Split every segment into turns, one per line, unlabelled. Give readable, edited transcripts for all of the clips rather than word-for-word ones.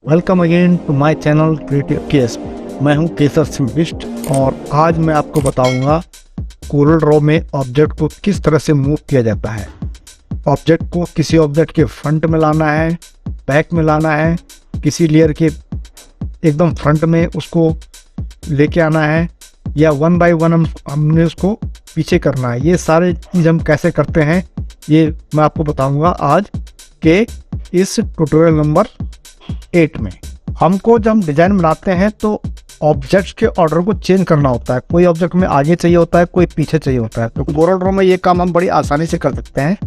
Welcome again to my channel creative case. मैं हूं केसर सिंह बिष्ट और आज मैं आपको बताऊंगा कोरल ड्रॉ में ऑब्जेक्ट को किस तरह से मूव किया जाता है। ऑब्जेक्ट को किसी ऑब्जेक्ट के फ्रंट में लाना है, बैक में लाना है, किसी लेयर के एकदम फ्रंट में उसको लेके आना है या वन बाय वन हमने उसको पीछे करना है। ये सारे चीज़ हम कैसे करते हैं ये मैं आपको बताऊंगा आज के इस ट्यूटोरियल नंबर 8 में। हमको जब हम डिजाइन बनाते हैं तो ऑब्जेक्ट्स के ऑर्डर को चेंज करना होता है। कोई ऑब्जेक्ट में आगे चाहिए होता है, कोई पीछे चाहिए होता है। तो कोरल ड्रॉ में ये काम हम बड़ी आसानी से कर सकते हैं।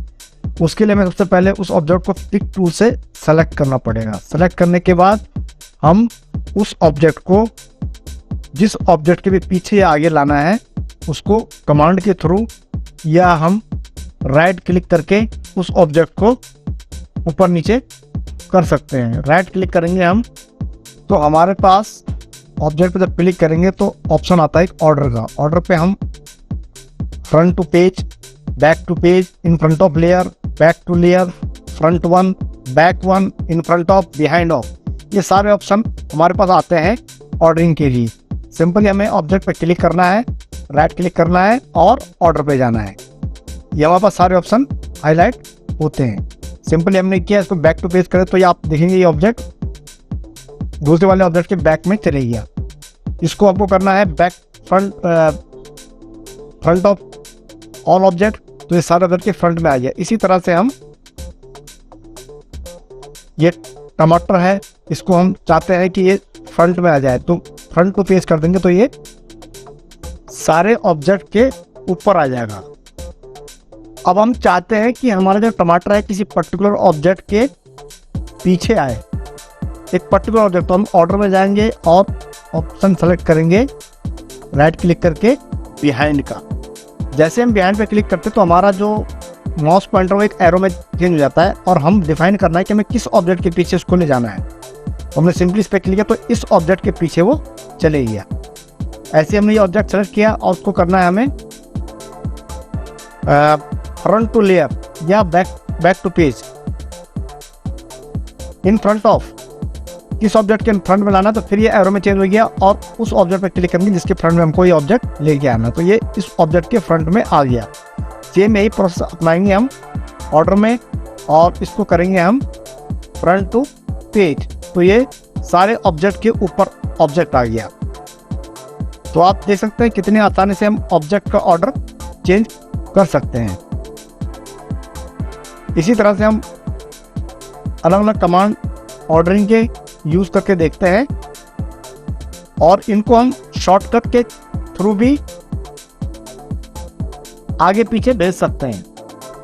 उसके लिए हमें सबसे पहले उस ऑब्जेक्ट को पिक टूल से सेलेक्ट करना पड़ेगा। सेलेक्ट करने के बाद हम उस ऑब्जेक्ट को जिस ऑब्जेक्ट के भी पीछे या आगे लाना है उसको कमांड के थ्रू या हम राइट क्लिक करके उस ऑब्जेक्ट को ऊपर नीचे कर सकते हैं। राइट क्लिक करेंगे हम तो हमारे पास ऑब्जेक्ट पे जब क्लिक करेंगे तो ऑप्शन आता है एक ऑर्डर का। ऑर्डर पे हम front to page, back to page, in front of layer, back to layer, front one, back one, in front of, behind of, ये सारे ऑप्शन हमारे पास आते हैं ऑर्डरिंग के लिए। सिंपली हमें ऑब्जेक्ट पे क्लिक करना है, राइट क्लिक करना है और ऑर्डर पे जाना है। ये हमारे पास सारे ऑप्शन हाईलाइट होते हैं। सिंपली हमने किया, इसको बैक टू पेज करें तो ये आप देखेंगे ये ऑब्जेक्ट दूसरे वाले ऑब्जेक्ट के बैक में चले गया। इसको आपको करना है back front of all object, तो ये सारे ऑब्जेक्ट के फ्रंट में आ गया। इसी तरह से हम ये टमाटर है, इसको हम चाहते हैं कि ये फ्रंट में आ जाए तो फ्रंट टू पेज कर देंगे तो ये सारे ऑब्जेक्ट के ऊपर आ जाएगा। अब हम चाहते हैं कि हमारा जो टमाटर है किसी पर्टिकुलर ऑब्जेक्ट के पीछे आए, एक पर्टिकुलर ऑब्जेक्ट। तो हम ऑर्डर में जाएंगे और ऑप्शन सेलेक्ट करेंगे राइट क्लिक करके बिहाइंड का। जैसे हम बिहाइंड पे क्लिक करते हैं तो हमारा जो माउस पॉइंटर वो एक एरो में चेंज हो जाता है और हम डिफाइन करना है कि हमें किस ऑब्जेक्ट के पीछे उसको ले जाना है। तो हमने सिंपली इस पर क्लिक किया तो इस ऑब्जेक्ट के पीछे वो चले गया। ऐसे हमने ये ऑब्जेक्ट सेलेक्ट किया और उसको करना है हमें फ्रंट टू लेयर या back to page, in front of, किस ऑब्जेक्ट के फ्रंट में लाना। तो फिर ये एरो में चेंज हो गया और उस ऑब्जेक्ट पे क्लिक करेंगे जिसके फ्रंट में हमको ये ऑब्जेक्ट लेके आना। तो ये इस ऑब्जेक्ट के फ्रंट में आ गया। सेम यही प्रोसेस अपनाएंगे हम ऑर्डर में और इसको करेंगे हम फ्रंट टू पेज, तो ये सारे ऑब्जेक्ट के ऊपर ऑब्जेक्ट आ गया। तो आप देख सकते हैं कितने आसानी से हम ऑब्जेक्ट का ऑर्डर चेंज कर सकते हैं। इसी तरह से हम अलग अलग कमांड ऑर्डरिंग के यूज करके देखते हैं और इनको हम शॉर्टकट के थ्रू भी आगे पीछे भेज सकते हैं।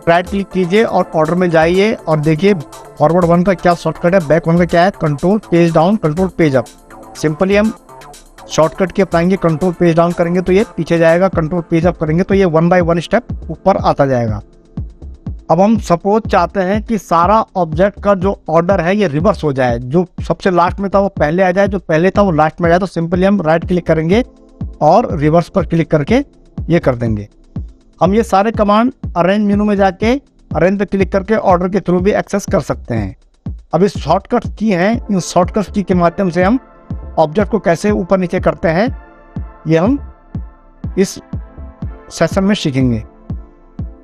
राइट क्लिक कीजिए और ऑर्डर में जाइए और देखिए फॉरवर्ड वन का क्या शॉर्टकट है, बैक वन का क्या है, control page down, control page up. Simply हम शॉर्टकट के अपनाएंगे, कंट्रोल पेज डाउन करेंगे तो ये पीछे जाएगा, कंट्रोल पेज अप करेंगे तो ये वन बाय वन स्टेप ऊपर आता जाएगा। अब हम सपोज चाहते हैं कि सारा ऑब्जेक्ट का जो ऑर्डर है ये रिवर्स हो जाए, जो सबसे लास्ट में था वो पहले आ जाए, जो पहले था वो लास्ट में आ जाए। तो सिंपली हम राइट क्लिक करेंगे और रिवर्स पर क्लिक करके ये कर देंगे। हम ये सारे कमांड अरेंज मेनू में जाके अरेंज पे क्लिक करके ऑर्डर के थ्रू भी एक्सेस कर सकते हैं। अब इस शॉर्टकट की हैं, इन शॉर्टकट की के माध्यम से हम ऑब्जेक्ट को कैसे ऊपर नीचे करते हैं ये हम इस सेशन में सीखेंगे।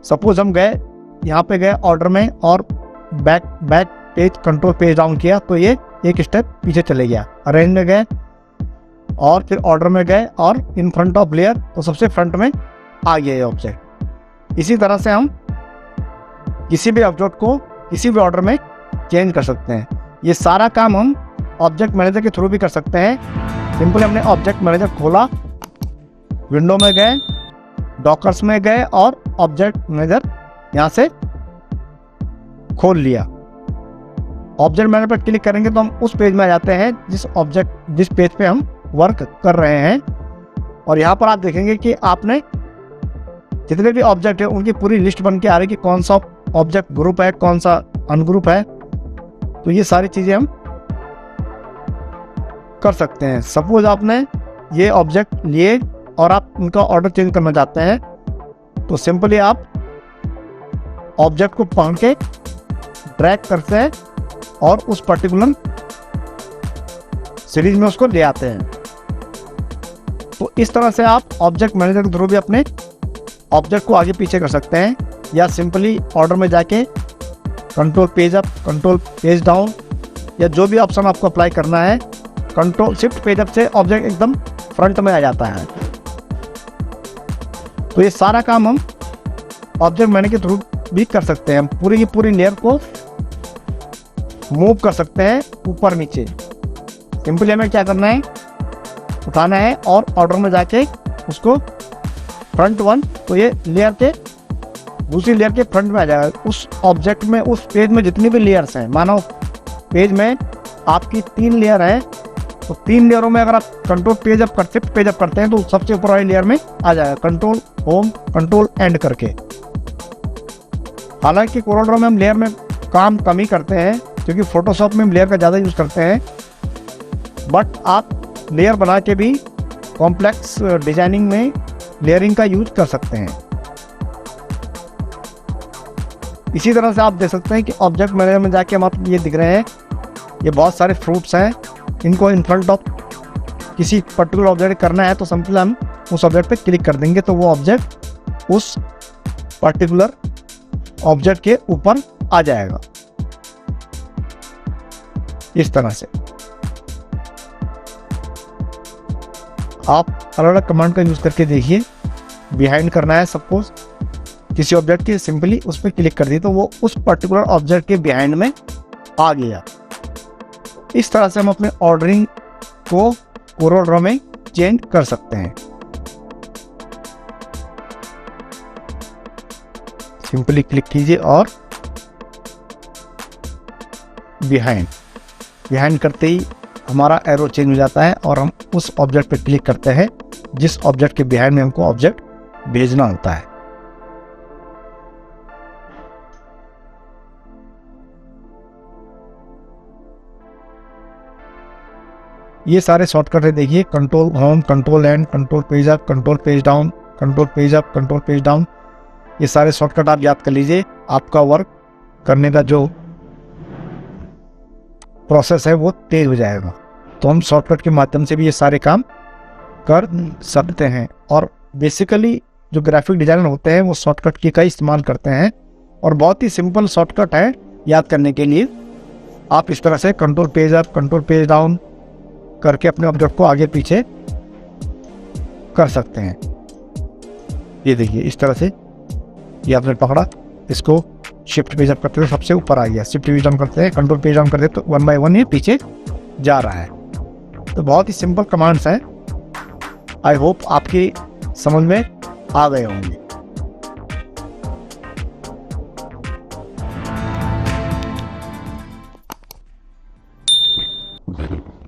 सपोज हम गए यहाँ पे गए ऑर्डर में और back page, control page down किया तो ये एक स्टेप पीछे चले गया। अरेंज में गए और फिर ऑर्डर में गए और इन फ्रंट ऑफ लेयर, तो सबसे फ्रंट में आ गया ये ऑब्जेक्ट। इसी तरह से हम किसी भी ऑब्जेक्ट को किसी भी ऑर्डर में चेंज कर सकते हैं। ये सारा काम हम ऑब्जेक्ट मैनेजर के थ्रू भी कर सकते हैं। सिंपली हमने ऑब्जेक्ट मैनेजर खोला, विंडो में गए, डॉकर्स में गए और ऑब्जेक्ट मैनेजर यहाँ से खोल लिया। ऑब्जेक्ट मैनेजर पर क्लिक करेंगे तो हम उस पेज में आ जाते हैं जिस पेज पे हम वर्क कर रहे हैं। और यहाँ पर आप देखेंगे कि आपने जितने भी ऑब्जेक्ट है उनकी पूरी लिस्ट बन के आ रही है कि कौन सा ऑब्जेक्ट ग्रुप है, कौन सा अनग्रुप है। तो ये सारी चीजें हम कर सकते हैं। सपोज आपने ये ऑब्जेक्ट लिए और आप उनका ऑर्डर चेंज करना चाहते हैं तो सिंपली आप ऑब्जेक्ट को पकड़ के ड्रैग करते हैं और उस पर्टिकुलर सीरीज में उसको ले आते हैं। तो इस तरह से आप ऑब्जेक्ट मैनेजर के थ्रू भी अपने ऑब्जेक्ट को आगे पीछे कर सकते हैं, या सिंपली ऑर्डर में जाके control page up, control page down, या जो भी ऑप्शन आपको अप्लाई करना है, कंट्रोल शिफ्ट पेज अप से ऑब्जेक्ट एकदम फ्रंट में आ जाता है। तो ये सारा काम हम ऑब्जेक्ट मैनेजर के थ्रू भी कर सकते हैं। हम पूरी की पूरी लेयर को मूव कर सकते हैं ऊपर नीचे। सिंपली हमें क्या करना है, उठाना है और ऑर्डर में जाके उसको फ्रंट वन, तो ये लेयर के दूसरी लेयर के फ्रंट में आ जाएगा। उस ऑब्जेक्ट में, उस पेज में जितनी भी लेयर्स हैं, मानो पेज में आपकी 3 लेयर है, तो 3 लेयरों में अगर आप कंट्रोल पेज अप करते, शिफ्ट पेज अप करते हैं, तो सबसे ऊपर वाली लेयर में आ जाएगा, कंट्रोल होम, कंट्रोल एंड करके। हालांकि कोरोड्रॉ में हम लेयर में काम कम ही करते हैं, क्योंकि फोटोशॉप में हम लेयर का ज़्यादा यूज़ करते हैं, बट आप लेयर बना के भी कॉम्प्लेक्स डिजाइनिंग में लेयरिंग का यूज कर सकते हैं। इसी तरह से आप देख सकते हैं कि ऑब्जेक्ट मैनेजर में जाके हम आपको ये दिख रहे हैं, ये बहुत सारे फ्रूट्स हैं, इनको इन फ्रंट ऑफ किसी पर्टिकुलर ऑब्जेक्ट करना है, तो सिंपल हम उस ऑब्जेक्ट पे क्लिक कर देंगे, तो वो ऑब्जेक्ट उस पर्टिकुलर ऑब्जेक्ट के ऊपर आ जाएगा। इस तरह से आप अलग अलग कमांड का यूज करके देखिए। बिहाइंड करना है, सपोज किसी ऑब्जेक्ट के, सिंपली उस पर क्लिक कर दिए तो वो उस पर्टिकुलर ऑब्जेक्ट के बिहाइंड में आ गया। इस तरह से हम अपने ऑर्डरिंग को कोरोड्रॉ में चेंज कर सकते हैं। सिंपली क्लिक कीजिए और बिहाइंड करते ही हमारा एरो चेंज हो जाता है और हम उस ऑब्जेक्ट पे क्लिक करते हैं जिस ऑब्जेक्ट के बिहाइंड में हमको ऑब्जेक्ट भेजना होता है। ये सारे शॉर्टकट है, देखिए, control home, control and, control page up, control page down, control page up, control page down. ये सारे शॉर्टकट आप याद कर लीजिए, आपका वर्क करने का जो प्रोसेस है वो तेज हो जाएगा। तो हम शॉर्टकट के माध्यम से भी ये सारे काम कर सकते हैं। और बेसिकली जो ग्राफिक डिजाइनर होते हैं वो शॉर्टकट की का इस्तेमाल करते हैं, और बहुत ही सिंपल शॉर्टकट है याद करने के लिए। आप इस तरह से control page up, control page down करके अपने ऑब्जेक्ट को आगे पीछे कर सकते हैं। ये देखिए, इस तरह से ये आपने पकड़ा, इसको शिफ्ट पेज अप करते हैं सबसे ऊपर आ गया, शिफ्ट पेज डाउन करते हैं, कंट्रोल पेज डाउन करते हैं, तो 1 बाय 1 ये पीछे जा रहा है। तो बहुत ही सिंपल कमांड्स हैं। आई होप आपकी समझ में आ गए होंगे।